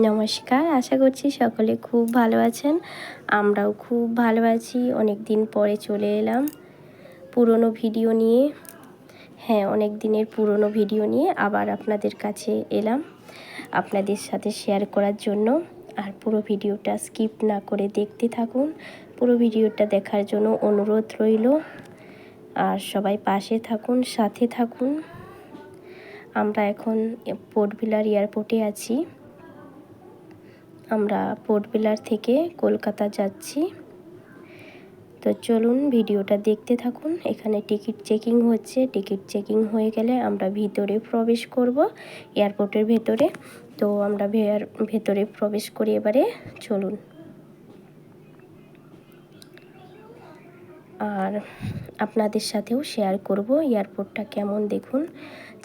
নমস্কার, আশা করছি সকলে খুব ভালো আছেন। আমরাও খুব ভালো আছি। অনেক দিন পরে চলে এলাম পুরনো ভিডিও নিয়ে। অনেক দিনের পুরনো ভিডিও নিয়ে আবার আপনাদের কাছে এলাম আপনাদের সাথে শেয়ার করার জন্য। আর পুরো ভিডিওটা স্কিপ না করে দেখতে থাকুন। পুরো ভিডিওটা দেখার জন্য অনুরোধ রইল। আর সবাই পাশে থাকুন, সাথে থাকুন। আমরা এখন পোর্ট ব্লেয়ার এয়ারপোর্টে আছি। আমরা পোর্ট ব্লেয়ার থেকে কলকাতা যাচ্ছি। তো চলুন ভিডিওটা দেখতে থাকুন। এখানে টিকিট চেকিং হচ্ছে। টিকিট চেকিং হয়ে গেলে আমরা ভিতরে প্রবেশ করব, এয়ারপোর্টের ভেতরে। তো আমরা ভেতরে প্রবেশ করি এবারে। চলুন। আর আপনাদের সাথেও শেয়ার করব এয়ারপোর্টটা কেমন, দেখুন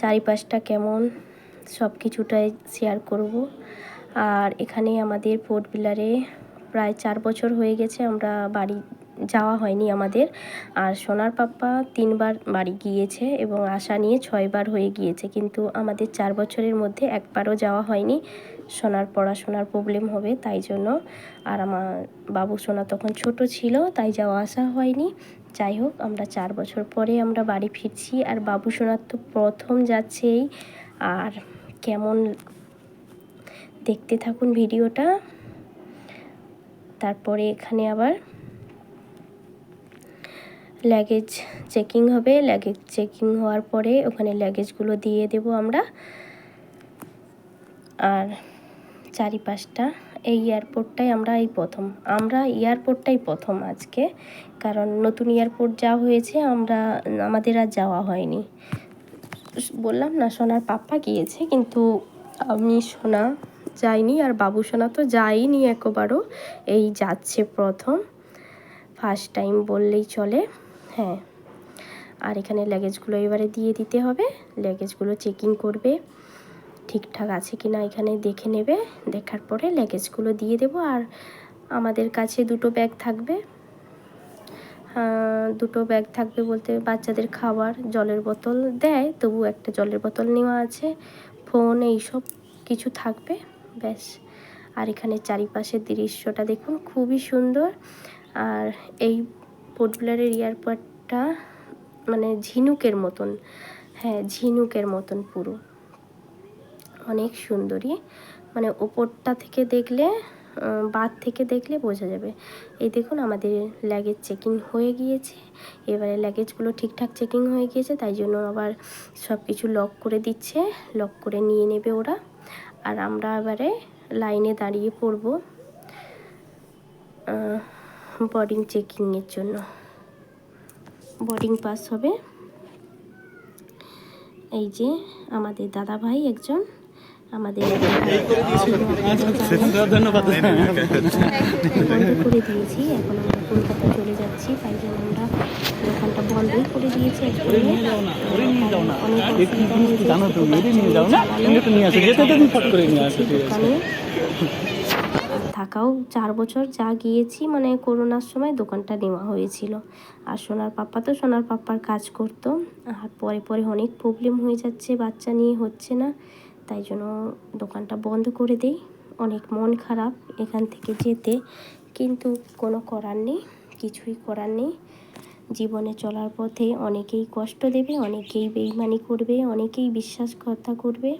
চারিপাশটা কেমন, সব কিছুটাই শেয়ার করব। আর এখানে আমাদের পোর্ট ব্লেয়ারে প্রায় 4 বছর হয়ে গেছে আমরা বাড়ি যাওয়া হয়নি আমাদের। আর সোনার পাপ্পা 3 বার বাড়ি গিয়েছে এবং আশা নিয়ে 6 বার হয়ে গিয়েছে, কিন্তু আমাদের 4 বছরের মধ্যে একবারও যাওয়া হয়নি। সোনার পড়াশোনার প্রবলেম হবে তাই জন্য। আর আমার বাবু সোনা তখন ছোট ছিল, তাই যাওয়া আসা হয়নি। যাই হোক, আমরা 4 বছর পরে আমরা বাড়ি ফিরছি। আর বাবু সোনার তো প্রথম যাচ্ছেই। আর কেমন, দেখতে থাকুন ভিডিওটা। তারপরে এখানে আবার লাগেজ চেকিং হবে। লাগেজ চেকিং হওয়ার পরে ওখানে লাগেজগুলো দিয়ে দেব আমরা। আর চারিপাশটা এই এয়ারপোর্টটাই আমরা এয়ারপোর্টটাই প্রথম আজকে, কারণ নতুন এয়ারপোর্ট যা হয়েছে আমাদের আর যাওয়া হয়নি। বললাম না, সোনার পাপ্পা গিয়েছে, কিন্তু আমি সোনা যাইনি। আর বাবু সোনা তো যাইনি একবারও, এই যাচ্ছে প্রথম, ফার্স্ট টাইম বললেই চলে। আর এখানে লাগেজগুলো এবারে দিয়ে দিতে হবে। লাগেজগুলো চেকিং করবে, ঠিকঠাক আছে কি না এখানে দেখে নেবে। দেখার পরে লাগেজগুলো দিয়ে দেব। আর আমাদের কাছে 2টো ব্যাগ থাকবে। 2টো ব্যাগ থাকবে বলতে বাচ্চাদের খাবার, জলের বোতল দেয়, তবু একটা জলের বোতল নেওয়া আছে, ফোন, এইসব কিছু থাকবে, ব্যাস। আর এখানে চারিপাশের দৃশ্যটা দেখুন, খুবই সুন্দর। আর এই পোর্ট ব্লেয়ারের এয়ারপোর্টটা মানে ঝিনুকের মতন, ঝিনুকের মতন পুরো, অনেক সুন্দরী। মানে ওপরটা থেকে দেখলে, বাদ থেকে দেখলে বোঝা যাবে। এই দেখুন আমাদের লাগেজ চেকিং হয়ে গিয়েছে। এবারে লাগেজগুলো ঠিকঠাক চেকিং হয়ে গিয়েছে, তাই জন্য আবার সব কিছু লক করে দিচ্ছে, লক করে নিয়ে নেবে ওরা। আর আমরা এবারে লাইনে দাঁড়িয়ে পড়ব বোর্ডিং চেকিংয়ের জন্য। বোর্ডিং পাস হবে। এই যে আমাদের দাদা ভাই একজন আমাদের ধন্যবাদ বন্ধ করে দিয়েছি। এখন আমরা কলকাতা চলে যাচ্ছি, তাই জন্য আমরা দোকানটা বন্ধই করে দিয়েছি। দোকানে থাকাও 4 বছর যা গিয়েছি, মানে করোনার সময় দোকানটা নেওয়া হয়েছিল। আর সোনার পাপ্পার কাজ করতো। আর পরে অনেক প্রবলেম হয়ে যাচ্ছে, বাচ্চা নিয়ে হচ্ছে না, তাই জন্য দোকানটা বন্ধ করে দেই। অনেক মন খারাপ এখান থেকে যেতে, কিন্তু কোনো করার নেই, কিছুই করার নেই। জীবনে চলার পথে অনেকেই কষ্ট দেবে, অনেকেই বেইমানি করবে, অনেকেই বিশ্বাসঘাতকতা করবে,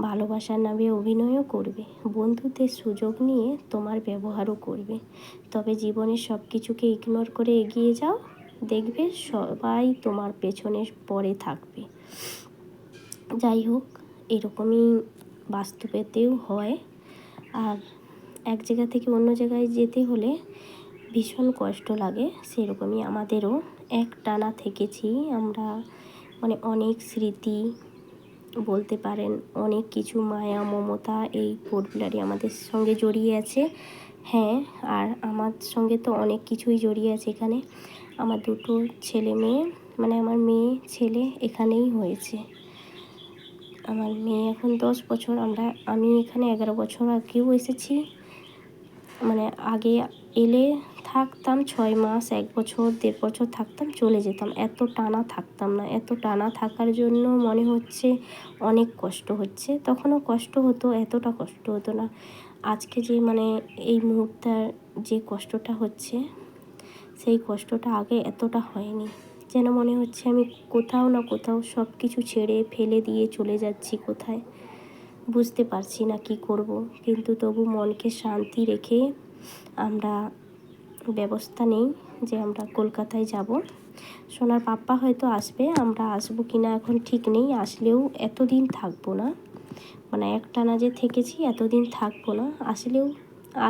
ভালোবাসার নামে অভিনয়ও করবে, বন্ধুদের সুযোগ নিয়ে তোমার ব্যবহারও করবে। তবে জীবনের সব কিছুকে ইগনোর করে এগিয়ে যাও, দেখবে সবাই তোমার পেছনে পড়ে থাকবে। যাই হোক, এরকমই বাস্তবেতেও হয়। আর এক জায়গা থেকে অন্য জায়গায় যেতে হলে ভীষণ কষ্ট লাগে, সেরকমই আমাদেরও একটানা থেকেছি আমরা। মানে অনেক স্মৃতি বলতে পারেন, অনেক কিছু মায়া মমতা এই পোর্ট ব্লেয়ারে আমাদের সঙ্গে জড়িয়ে আছে। আর আমার সঙ্গে তো অনেক কিছুই জড়িয়ে আছে এখানে। আমার 2টো ছেলে মেয়ে, মানে আমার মেয়ে ছেলে এখানেই হয়েছে। আমার মেয়ে এখন 10 বছর, আমি এখানে 11 বছর আগেও এসেছি। মানে আগে এলে থাকতাম 6 মাস, 1 বছর, 1.5 বছর থাকতাম, চলে যেতাম। এত টানা থাকতাম না। এত টানা থাকার জন্য মনে হচ্ছে অনেক কষ্ট হচ্ছে। তখনও কষ্ট হতো, এতটা কষ্ট হতো না। আজকে যে মানে এই মুহূর্তে যে কষ্টটা হচ্ছে, সেই কষ্টটা আগে এতটা হয়নি। যেন মনে হচ্ছে আমি কোথাও না কোথাও সব কিছু ছেড়ে ফেলে দিয়ে চলে যাচ্ছি কোথায়, বুঝতে পারছি না কি করব। কিন্তু তবু মনকে শান্তি রেখে আমরা ব্যবস্থা নেই যে আমরা কলকাতায় যাব। সোনার পাপ্পা হয়তো আসবে, আমরা আসবো কি না এখন ঠিক নেই। আসলেও এতদিন থাকবো না, মানে একটানা যে থেকেছি এতদিন থাকবো না। আসলেও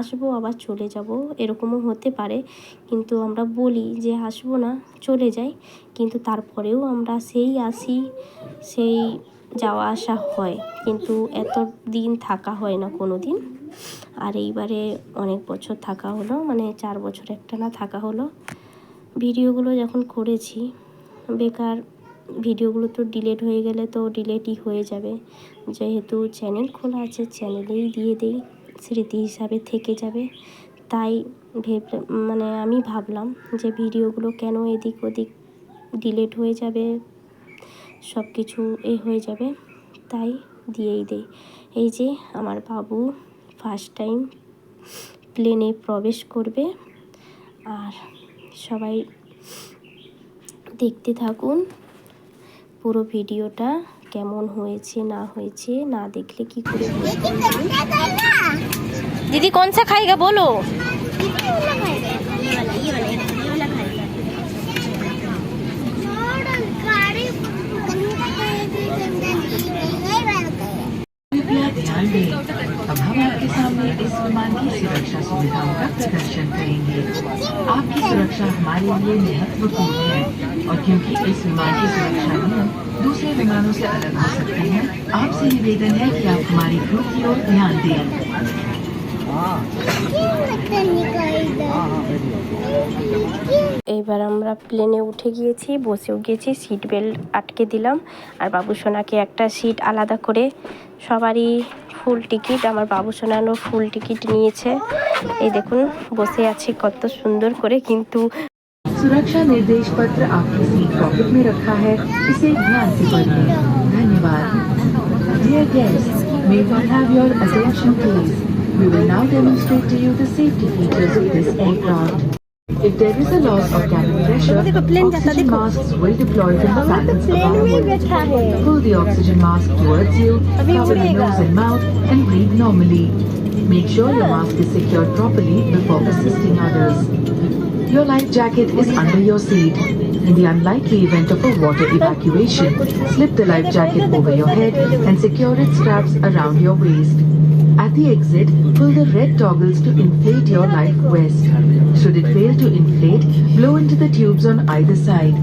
আসবো আবার চলে যাব, এরকমও হতে পারে। কিন্তু আমরা বলি যে আসবো না, চলে যাই, কিন্তু তারপরেও আমরা সেই আসি, সেই যাওয়া আসা হয়, কিন্তু এত দিন থাকা হয় না কোনো দিন। আর এইবারে অনেক বছর থাকা হলো, মানে 4 বছর একটানা থাকা হলো। ভিডিওগুলো যখন করেছি, বেকার ভিডিওগুলো তো ডিলিট হয়ে গেলে তো ডিলিটই হয়ে যাবে। যেহেতু চ্যানেল খোলা আছে, চ্যানেলেই দিয়ে দেই, স্মৃতি হিসাবে থেকে যাবে। তাই মানে আমি ভাবলাম যে ভিডিওগুলো কেন এদিক ওদিক ডিলিট হয়ে যাবে, সব কিছু হয়ে যাবে, তাই দিয়েই দেই। এই যে আমার বাবু ফার্স্ট টাইম প্লেনে প্রবেশ করবে, আর সবাই দেখতে থাকুন পুরো ভিডিওটা। কেমন হয়েছে না হয়েছে না দেখলে কি করে বুঝবেন? दीदी कौन सा खाएगा बोलो। ध्यान दें, अब हम आपके सामने इस विमान की सुरक्षा सुविधाओं का प्रदर्शन करेंगे। आपकी सुरक्षा हमारे लिए महत्वपूर्ण है और क्योंकि इस विमान की सुरक्षा नियम दूसरे विमानों से अलग हो सकते हैं, आपसे निवेदन है कि आप हमारी क्रू की ओर ध्यान दें। এইবার আমরা প্লেনে উঠে গিয়েছি, বসেও গিয়েছি, সিট বেল্ট আটকে দিলাম। আর বাবু সোনাকে একটা সিট আলাদা করে, সবারই ফুল টিকিট, আমার বাবু সোনারও ফুল টিকিট নিয়েছে। এই দেখুন বসে আছি কত সুন্দর করে। কিন্তু सुरक्षा निर्देश पत्र आपकी सीट पॉकेट में रखा है, इसे ध्यान से पढ़ें। धन्यवाद। Dear guests, may we have your attention please? We will now demonstrate to you the safety features of this aircraft. If there is a loss of cabin pressure, oxygen masks will deploy from the panels above. Pull the oxygen mask towards you, cover your nose and mouth, and breathe normally. Make sure your mask is secured properly before assisting others. Your life jacket is under your seat. In the unlikely event of a water evacuation, slip the life jacket over your head and secure its straps around your waist. At the exit, pull the red toggles to inflate your life vest. Should it fail to inflate, blow into the tubes on either side.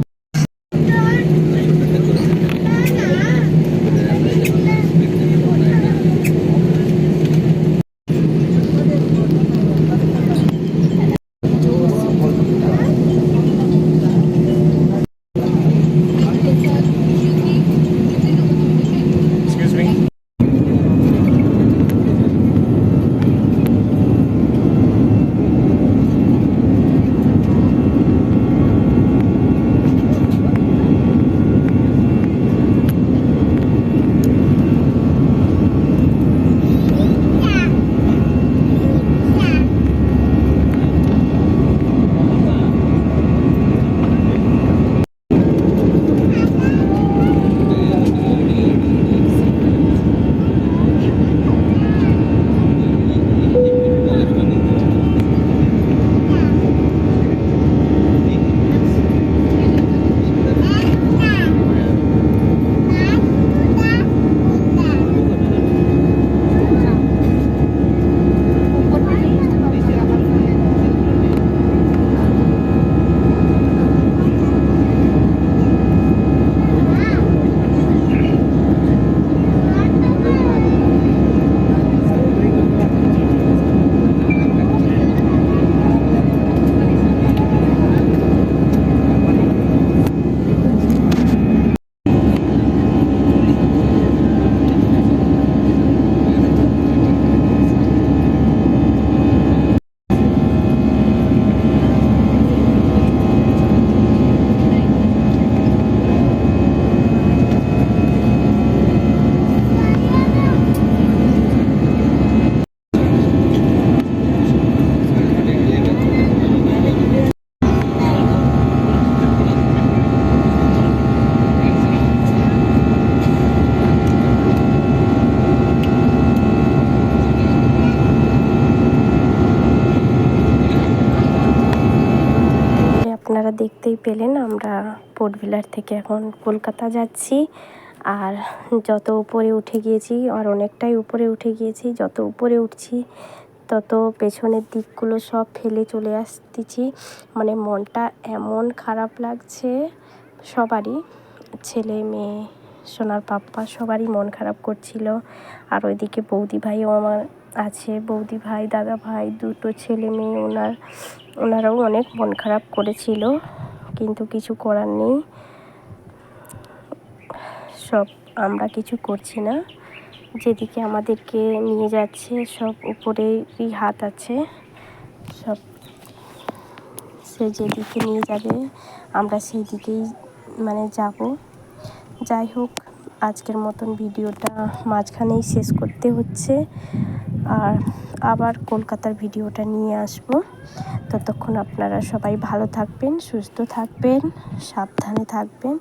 দেখতেই পেলেন আমরা port Blair থেকে এখন কলকাতা যাচ্ছি। আর যত উপরে উঠে গিয়েছি, আর অনেকটাই উপরে উঠে গিয়েছি, যত উপরে উঠছি তত পেছনের দিকগুলো সব ফেলে চলে আসতেছি। মানে মনটা এমন খারাপ লাগছে সবারই, ছেলে মেয়ে সোনার পাপ্পা সবারই মন খারাপ করছিল। আর ওইদিকে বৌদি ভাইও আমার আছে, বৌদি ভাই দাদা ভাই দুটো ছেলে মেয়ে, ওনারাও অনেক মন খারাপ করেছিল, কিন্তু কিছু করার নেই, সব আমরা কিছু করছি না। যেদিকে আমাদেরকে নিয়ে যাচ্ছে সব উপরেরই হাত আছে, সব সে যেদিকে নিয়ে যাবে আমরা সেই দিকেই মানে যাব। যাই হোক, আজকের মতন ভিডিওটা মাঝখানেই শেষ করতে হচ্ছে, আর আবার কলকাতার ভিডিওটা নিয়ে আসব। ততক্ষণ আপনারা সবাই ভালো থাকবেন, সুস্থ থাকবেন, সাবধানে থাকবেন,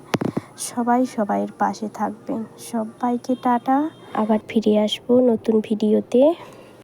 সবাই সবাইয়ের পাশে থাকবেন। সবাইকে টাটা, আবার ফিরে আসবো নতুন ভিডিওতে।